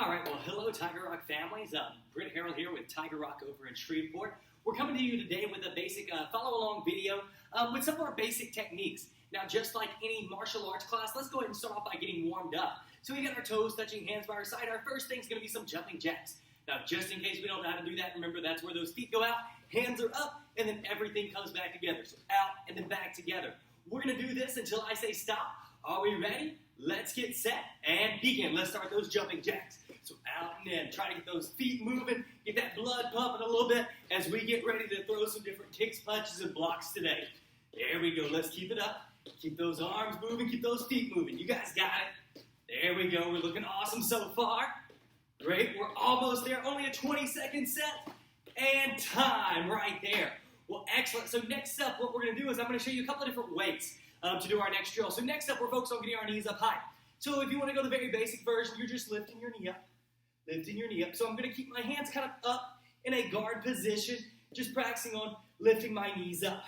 All right, well, hello, Tiger Rock families. Britt Harrell here with Tiger Rock over in Shreveport. We're coming to you today with a basic follow-along video with some of our basic techniques. Now, just like any martial arts class, let's go ahead and start off by getting warmed up. So we got our toes touching, hands by our side. Our first thing is going to be some jumping jacks. Now, just in case we don't know how to do that, remember that's where those feet go out, hands are up, and then everything comes back together. So out and then back together. We're going to do this until I say stop. Are we ready? Let's get set and begin. Let's start those jumping jacks. So out and in. Try to get those feet moving, get that blood pumping a little bit as we get ready to throw some different kicks, punches, and blocks today. There we go. Let's keep it up. Keep those arms moving. Keep those feet moving. You guys got it. There we go. We're looking awesome so far. Great. We're almost there. Only a 20-second set. And time right there. Well, excellent. So next up, what we're going to do is I'm going to show you a couple of different ways to do our next drill. So next up, we're focused on getting our knees up high. So if you want to go the very basic version, you're just lifting your knee up. Lifting your knee up. So I'm going to keep my hands kind of up in a guard position, just practicing on lifting my knees up.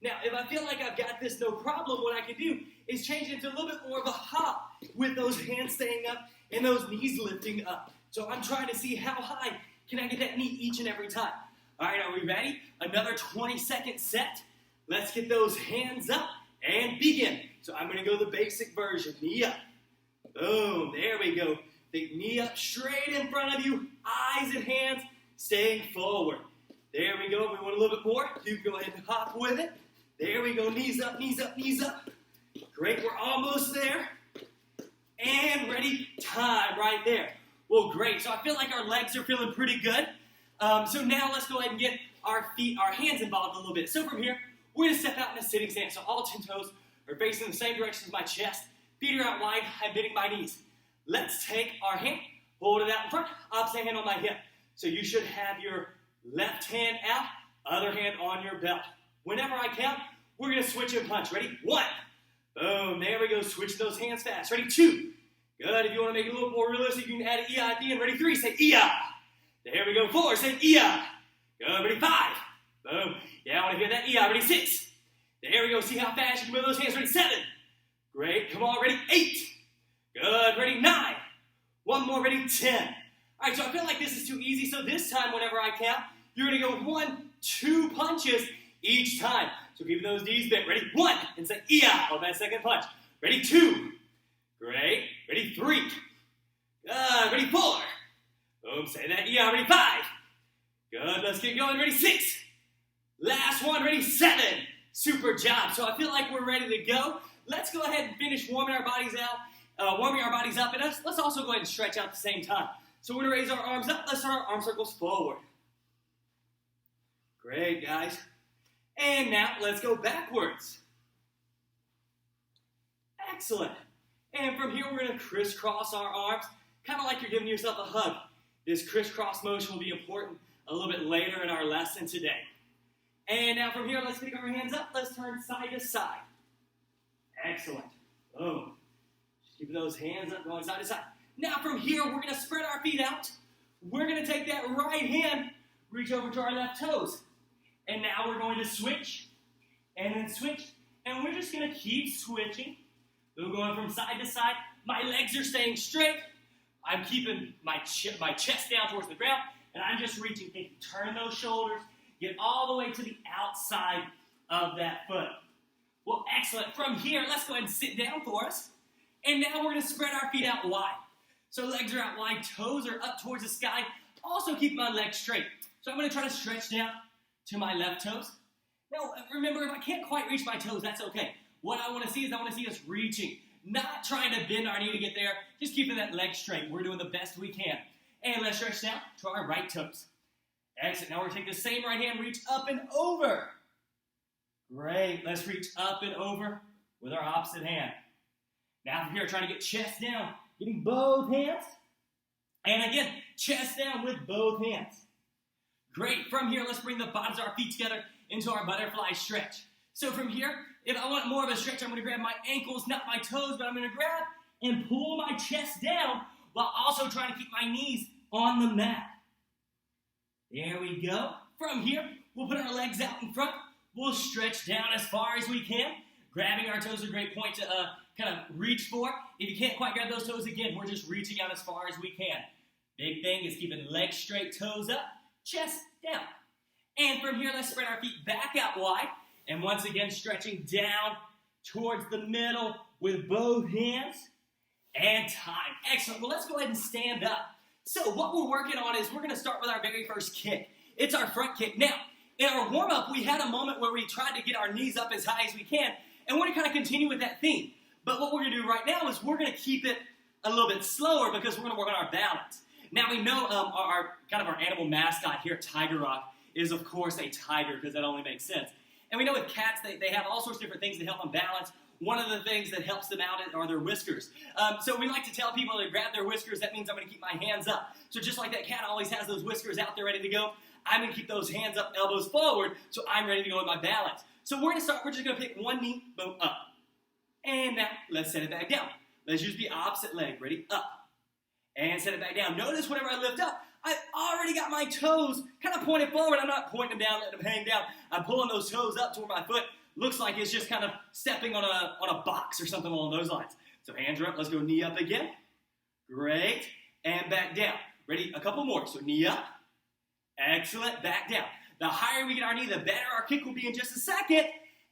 Now, if I feel like I've got this no problem, what I can do is change it into a little bit more of a hop with those hands staying up and those knees lifting up. So I'm trying to see how high can I get that knee each and every time. All right, are we ready? Another 20-second set. Let's get those hands up and begin. So I'm going to go the basic version. Knee up. Boom. There we go. Think knee up straight in front of you. Eyes and hands staying forward. There we go. If we want a little bit more, you go ahead and hop with it. There we go. Knees up, knees up, knees up. Great. We're almost there. And ready. Time right there. Well, great. So I feel like our legs are feeling pretty good. So now let's go ahead and get our feet, our hands involved a little bit. So from here, we're going to step out in a sitting stance. So all 10 toes are facing the same direction as my chest. Feet are out wide. I'm bending my knees. Let's take our hand, hold it out in front, opposite hand on my hip. So you should have your left hand out, other hand on your belt. Whenever I count, we're going to switch and punch. Ready? 1. Boom. There we go. Switch those hands fast. Ready? 2. Good. If you want to make it a little more realistic, you can add an EI at the end. Ready? 3. Say EI. There we go. 4. Say EI. Good. Ready? 5. Boom. Yeah, I want to hear that EI. Ready? 6. There we go. See how fast you can move those hands. Ready? 7. Great. Come on. Ready? 8. Good. Ready? 9. One more. Ready? 10. All right, so I feel like this is too easy, so this time, whenever I count, you're going to go 1, 2 punches each time. So keep those knees bent. Ready? 1. And say, EI on that second punch. Ready? 2. Great. Ready? 3. Good. Ready? 4. Boom. Say that EI. Ready? 5. Good. Let's get going. Ready? 6. Last one. Ready? 7. Super job. So I feel like we're ready to go. Let's go ahead and finish warming our bodies up, and let's also go ahead and stretch out at the same time. So we're going to raise our arms up. Let's start our arm circles forward. Great, guys. And now let's go backwards. Excellent. And from here, we're going to crisscross our arms, kind of like you're giving yourself a hug. This crisscross motion will be important a little bit later in our lesson today. And now from here, let's pick our hands up. Let's turn side to side. Excellent. Boom. Just keeping those hands up, going side to side. Now from here, we're going to spread our feet out. We're going to take that right hand, reach over to our left toes. And now we're going to switch, and then switch. And we're just going to keep switching. We're going from side to side. My legs are staying straight. I'm keeping my chest down towards the ground. And I'm just reaching. Turn those shoulders. Get all the way to the outside of that foot. Well, excellent. From here, let's go ahead and sit down for us. And now we're going to spread our feet out wide. So legs are out wide, toes are up towards the sky. Also keep my legs straight. So I'm going to try to stretch down to my left toes. Now, remember, if I can't quite reach my toes, that's okay. What I want to see is us reaching, not trying to bend our knee to get there, just keeping that leg straight. We're doing the best we can. And let's stretch down to our right toes. Excellent. Now we're going to take the same right hand, reach up and over. Great. Let's reach up and over with our opposite hand. Now from here, trying to get chest down, getting both hands. And again, chest down with both hands. Great. From here, let's bring the bottoms of our feet together into our butterfly stretch. So from here, if I want more of a stretch, I'm going to grab my ankles, not my toes, but I'm going to grab and pull my chest down while also trying to keep my knees on the mat. There we go. From here, we'll put our legs out in front. We'll stretch down as far as we can. Grabbing our toes is a great point to kind of reach for. If you can't quite grab those toes again, we're just reaching out as far as we can. Big thing is keeping legs straight, toes up, chest down. And from here, let's spread our feet back out wide. And once again, stretching down towards the middle with both hands. And time. Excellent. Well, let's go ahead and stand up. So what we're working on is we're going to start with our very first kick. It's our front kick. Now, in our warm-up, we had a moment where we tried to get our knees up as high as we can. And we're going to kind of continue with that theme. But what we're going to do right now is we're going to keep it a little bit slower because we're going to work on our balance. Now, we know our animal mascot here at Tiger Rock is, of course, a tiger because that only makes sense. And we know with cats, they have all sorts of different things to help them balance. One of the things that helps them out are their whiskers. So we like to tell people to grab their whiskers. That means I'm going to keep my hands up. So just like that cat always has those whiskers out there ready to go, I'm going to keep those hands up, elbows forward, so I'm ready to go with my balance. So we're going to start. We're just going to pick one knee, boom, up. And now, let's set it back down. Let's use the opposite leg. Ready? Up. And set it back down. Notice whenever I lift up, I've already got my toes kind of pointed forward. I'm not pointing them down, letting them hang down. I'm pulling those toes up to where my foot looks like it's just kind of stepping on a box or something along those lines. So hands are up. Let's go knee up again. Great. And back down. Ready? A couple more. So knee up. Excellent. Back down. The higher we get our knee, the better our kick will be in just a second.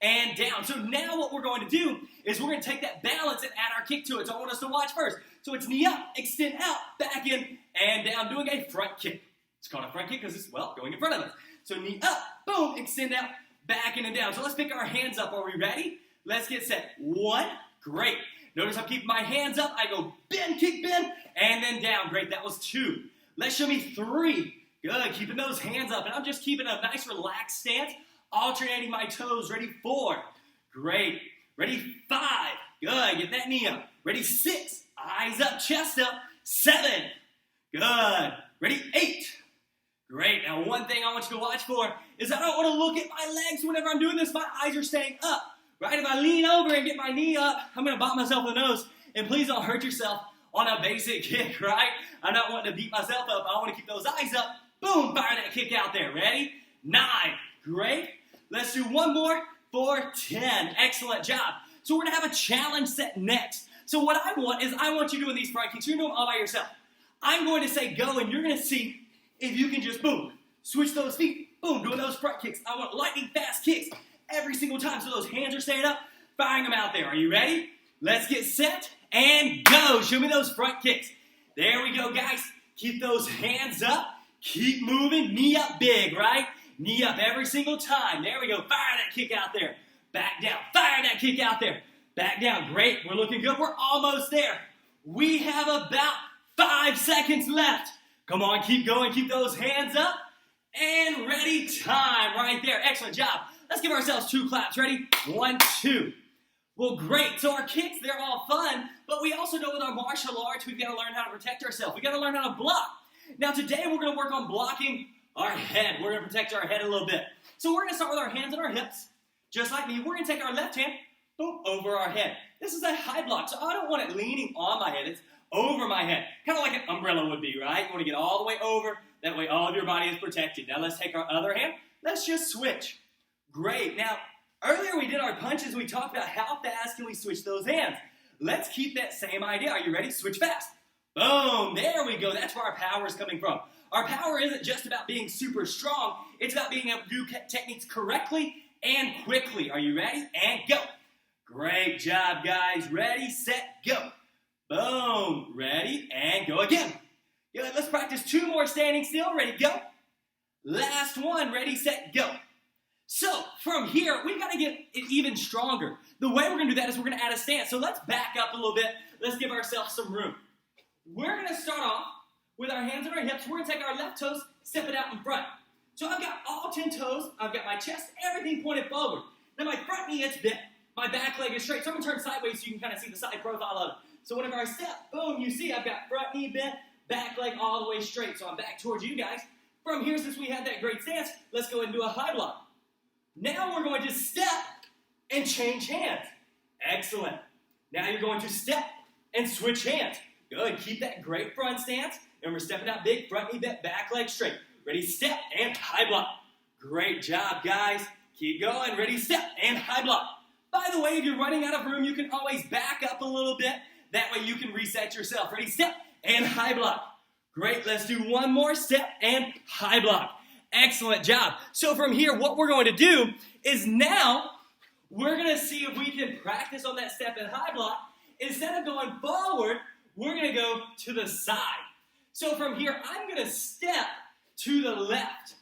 And down. So now what we're going to do is we're going to take that balance and add our kick to it. So I want us to watch first. So it's knee up, extend out, back in, and down, doing a front kick. It's called a front kick because it's, well, going in front of us. So knee up, boom, extend out, back in and down. So let's pick our hands up. Are we ready? Let's get set. One, great. Notice I'm keeping my hands up. I go bend, kick, bend, and then down. Great, that was two. Let's show me three. Good, keeping those hands up. And I'm just keeping a nice relaxed stance, alternating my toes. Ready? Four. Great. Ready? Five. Good, get that knee up. Ready? Six. Eyes up, chest up. Seven. Good. Ready? Eight. Great. Now, one thing I want you to watch for is I don't want to look at my legs whenever I'm doing this. My eyes are staying up. Right? If I lean over and get my knee up, I'm going to bop myself in the nose. And please don't hurt yourself on a basic kick, right? I'm not wanting to beat myself up. I want to keep those eyes up. Boom, fire that kick out there. Ready? 9. Great. Let's do one more for 10. Excellent job. So we're going to have a challenge set next. So what I want you doing these front kicks. You're doing them all by yourself. I'm going to say go, and you're going to see if you can just, boom, switch those feet. Boom, doing those front kicks. I want lightning fast kicks every single time. So those hands are staying up, firing them out there. Are you ready? Let's get set and go. Show me those front kicks. There we go, guys. Keep those hands up. Keep moving. Knee up big, right? Knee up every single time. There we go. Fire that kick out there. Back down. Fire that kick out there. Back down. Great. We're looking good. We're almost there. We have about 5 seconds left. Come on, keep going. Keep those hands up. And ready. Time. Right there. Excellent job. Let's give ourselves 2 claps. Ready? 1, 2. Well, great. So our kicks, they're all fun. But we also know with our martial arts, we've got to learn how to protect ourselves. We've got to learn how to block. Now, today we're going to work on blocking our head. We're going to protect our head a little bit. So we're going to start with our hands on our hips. Just like me, we're going to take our left hand, boom, over our head. This is a high block, so I don't want it leaning on my head. It's over my head. Kind of like an umbrella would be, right? You want to get all the way over. That way all of your body is protected. Now let's take our other hand. Let's just switch. Great. Now, earlier we did our punches. We talked about how fast can we switch those hands. Let's keep that same idea. Are you ready? Switch fast. Boom. There we go. That's where our power is coming from. Our power isn't just about being super strong. It's about being able to do techniques correctly and quickly. Are you ready? And go. Great job, guys. Ready, set, go. Boom. Ready, and go again. Good. Let's practice 2 more standing still. Ready, go. Last one. Ready, set, go. So, from here, we've got to get it even stronger. The way we're going to do that is we're going to add a stance. So let's back up a little bit. Let's give ourselves some room. We're going to start off with our hands on our hips. We're going to take our left toes, step it out in front. So I've got all 10 toes. I've got my chest, everything pointed forward. Then my front knee is bent. My back leg is straight. So I'm going to turn sideways so you can kind of see the side profile of it. So whenever I step, boom, you see I've got front knee bent, back leg all the way straight. So I'm back towards you guys. From here, since we had that great stance, let's go ahead and do a high block. Now we're going to step and change hands. Excellent. Now you're going to step and switch hands. Good. Keep that great front stance. And we're stepping out big, front knee bent, back leg straight. Ready, step, and high block. Great job, guys. Keep going. Ready, step, and high block. By the way, if you're running out of room, you can always back up a little bit. That way you can reset yourself. Ready, step, and high block. Great, let's do one more step and high block. Excellent job. So from here, what we're going to do is now we're going to see if we can practice on that step and high block. Instead of going forward, we're going to go to the side. So from here, I'm going to step to the left.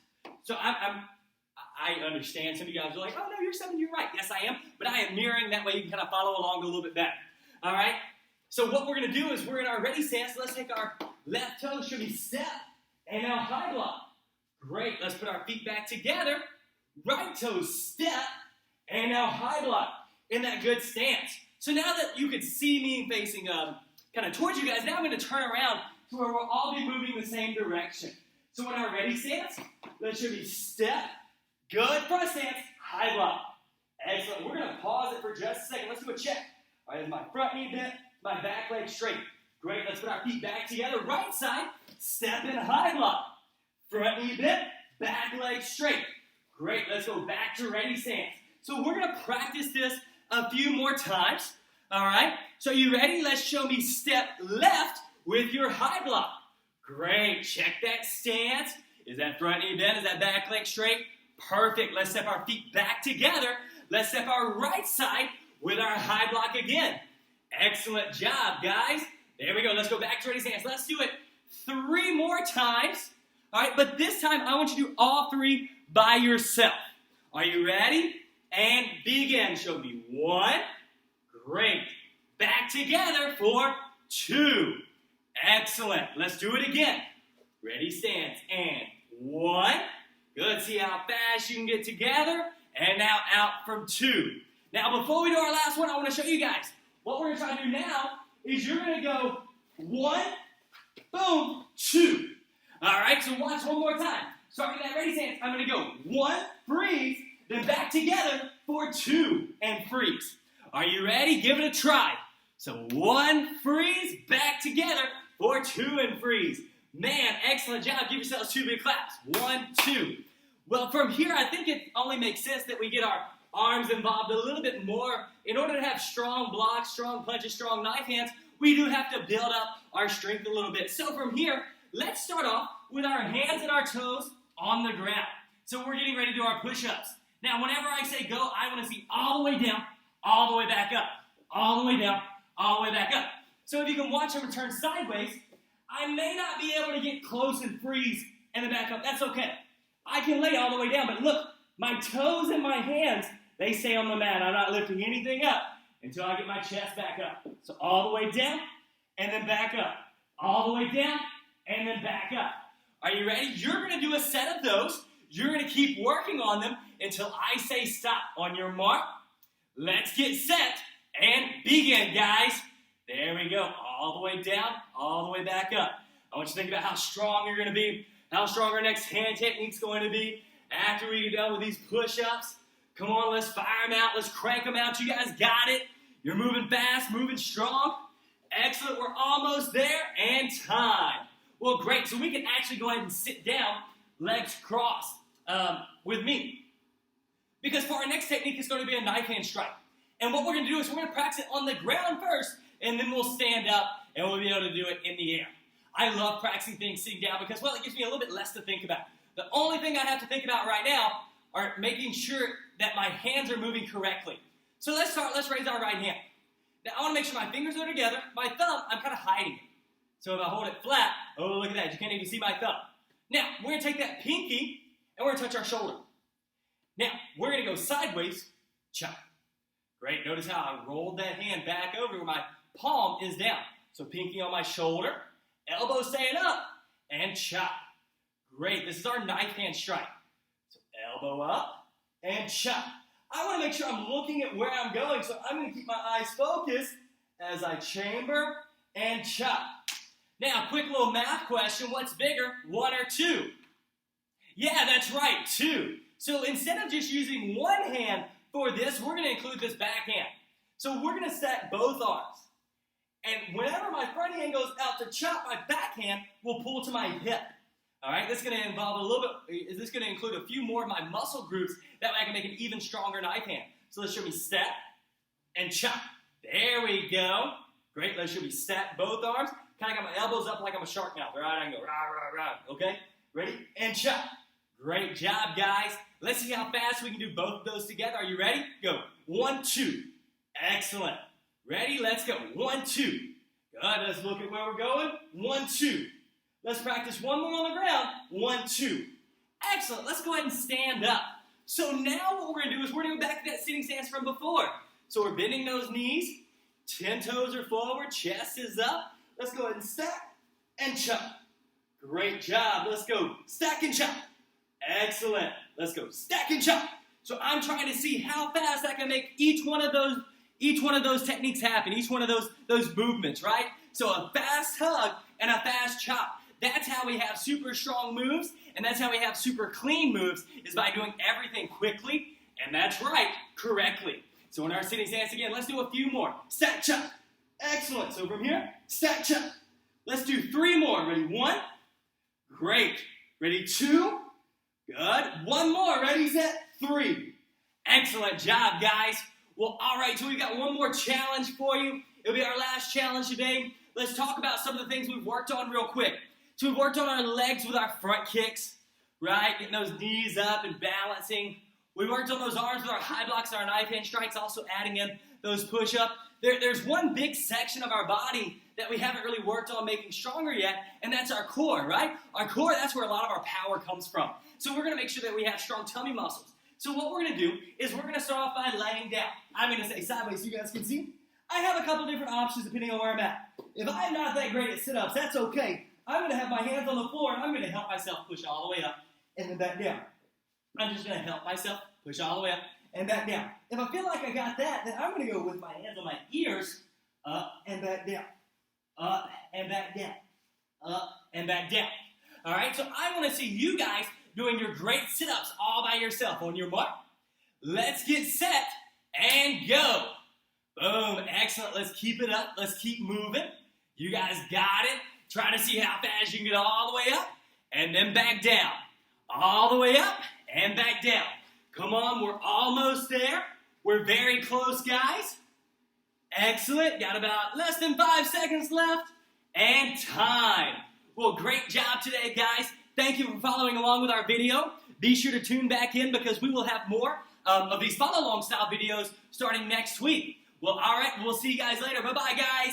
So I understand some of you guys are like, oh no, you're stepping to your right. Yes, I am, but I am mirroring. That way you can kind of follow along a little bit better. All right? So what we're going to do is we're in our ready stance. Let's take our left toe, should be step, and now high block. Great, let's put our feet back together. Right toe, step, and now high block in that good stance. So now that you can see me facing kind of towards you guys, now I'm going to turn around to where we'll all be moving the same direction. So in our ready stance, let's should be step, good front stance, high block. Excellent. We're going to pause it for just a second. Let's do a check. All right, is my front knee bent, my back leg straight. Great, let's put our feet back together. Right side, step and high block. Front knee bent, back leg straight. Great, let's go back to ready stance. So we're going to practice this a few more times. All right, so you ready? Let's show me step left with your high block. Great, check that stance. Is that front knee bent? Is that back leg straight? Perfect, let's step our feet back together. Let's step our right side with our high block again. Excellent job, guys. There we go. Let's go back to ready stance. Let's do it 3 more times. All right, but this time I want you to do all 3 by yourself. Are you ready? And begin. Show me 1. Great. Back together for 2. Excellent. Let's do it again. Ready stance. And 1. Good. See how fast you can get together. And now out from 2. Now, before we do our last one, I want to show you guys. What we're going to try to do now is you're going to go 1, boom, 2. All right, so watch one more time. Starting that ready stance, I'm going to go 1, freeze, then back together for 2 and freeze. Are you ready? Give it a try. So 1, freeze, back together for 2 and freeze. Man, excellent job. Give yourselves 2 big claps. 1, 2. Well, from here, I think it only makes sense that we get our arms involved a little bit more. In order to have strong blocks, strong punches, strong knife hands, we do have to build up our strength a little bit. So from here, let's start off with our hands and our toes on the ground. So we're getting ready to do our push-ups. Now, whenever I say go, I want to see all the way down, all the way back up, all the way down, all the way back up. So if you can watch them turn sideways, I may not be able to get close and freeze and then back up. That's okay. I can lay all the way down, but look, my toes and my hands, they stay on the mat. I'm not lifting anything up until I get my chest back up. So all the way down and then back up. All the way down and then back up. Are you ready? You're going to do a set of those. You're going to keep working on them until I say stop. On your mark, let's get set and begin, guys. There we go. All the way down, all the way back up. I want you to think about how strong you're going to be, how strong our next hand technique's going to be after we get done with these push-ups. Come on, let's fire them out. Let's crank them out. You guys got it. You're moving fast, moving strong. Excellent. We're almost there. And time. Well, great. So we can actually go ahead and sit down, legs crossed, with me. Because for our next technique, it's going to be a knife hand strike. And what we're going to do is we're going to practice it on the ground first, and then we'll stand up, and we'll be able to do it in the air. I love practicing things sitting down because, well, it gives me a little bit less to think about. The only thing I have to think about right now are making sure that my hands are moving correctly. So let's start. Let's raise our right hand. Now, I want to make sure my fingers are together. My thumb, I'm kind of hiding it. So if I hold it flat, oh, look at that. You can't even see my thumb. Now, we're going to take that pinky, and we're going to touch our shoulder. Now, we're going to go sideways, chop. Great. Notice how I rolled that hand back over where my palm is down. So pinky on my shoulder, elbow staying up, and chop. Great. This is our knife hand strike. So elbow up and chop. I want to make sure I'm looking at where I'm going, so I'm going to keep my eyes focused as I chamber and chop. Now, quick little math question. What's bigger, 1 or 2? Yeah, that's right, 2. So instead of just using one hand for this, we're going to include this back hand. So we're going to stack both arms. And whenever my front hand goes out to chop, my back hand will pull to my hip. All right, this is going to involve a little bit, this is going to include a few more of my muscle groups. That way I can make an even stronger knife hand. So let's show me step and chop. There we go. Great, let's show me stack both arms. Kind of got my elbows up like I'm a shark mouth. All right, I can go rah, rah, rah. Okay? Ready? And chop. Great job, guys. Let's see how fast we can do both of those together. Are you ready? Go. 1, 2. Excellent. Ready? Let's go. 1, 2. Good. Let's look at where we're going. 1, 2. Let's practice one more on the ground. 1, 2. Excellent. Let's go ahead and stand up. So now what we're going to do is we're going to go back to that sitting stance from before. So we're bending those knees. 10 toes are forward. Chest is up. Let's go ahead and stack and chop. Great job. Let's go. Stack and chop. Excellent. Let's go. Stack and chop. So I'm trying to see how fast I can make each one of those techniques happen. Each one of those movements, right? So a fast hug and a fast chop. That's how we have super strong moves, and that's how we have super clean moves, is by doing everything quickly, and that's right, correctly. So in our sitting stance again, let's do a few more. Stack, chop. Excellent. So from here, stack, chop. Let's do 3 more. Ready? 1. Great. Ready? 2. Good. 1 more. Ready, set, 3. Excellent job, guys. Well, all right, so we've got one more challenge for you. It'll be our last challenge today. Let's talk about some of the things we've worked on real quick. So we've worked on our legs with our front kicks, right? Getting those knees up and balancing. We worked on those arms with our high blocks and our knife hand strikes, also adding in those push-ups. There's one big section of our body that we haven't really worked on making stronger yet, and that's our core, right? Our core, that's where a lot of our power comes from. So we're going to make sure that we have strong tummy muscles. So what we're going to do is we're going to start off by laying down. I'm going to say sideways so you guys can see. I have a couple different options depending on where I'm at. If I'm not that great at sit-ups, that's okay. I'm going to have my hands on the floor, and I'm going to help myself push all the way up and then back down. I'm just going to help myself push all the way up and back down. If I feel like I got that, then I'm going to go with my hands on my ears, up and back down, up and back down, up and back down. All right, so I want to see you guys doing your great sit-ups all by yourself. On your mark, let's get set and go. Boom, excellent. Let's keep it up. Let's keep moving. You guys got it. Try to see how fast you can get all the way up and then back down. All the way up and back down. Come on, we're almost there. We're very close, guys. Excellent. Got about less than 5 seconds left. And time. Well, great job today, guys. Thank you for following along with our video. Be sure to tune back in because we will have more of these follow-along style videos starting next week. Well, all right, we'll see you guys later. Bye-bye, guys.